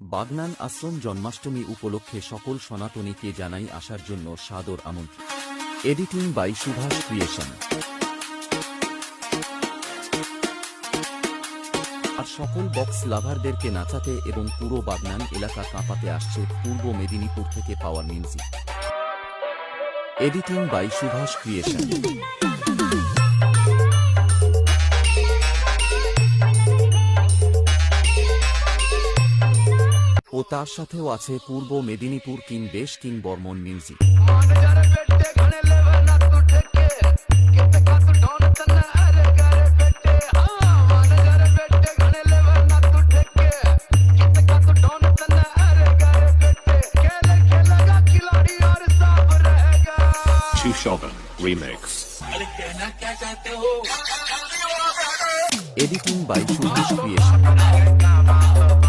বাগনান আশ্রম জন্মাষ্টমী উপলক্ষে সকল সনাতনীকে জানাই আসার জন্য সাদর আমন্ত্রণ। Editing by Subhash creation. আর সকল বক্স লাভারদেরকে নাচাতে এবং পুরো বাগনান এলাকা কাঁপাতে আসছে পূর্ব মেদিনীপুর থেকে power music. Editing by Subhash creation. ও তার সাথেও আছে পূর্ব মেদিনীপুর কিং বেশ king Barman music. Remix. Editing by Suresh Creation.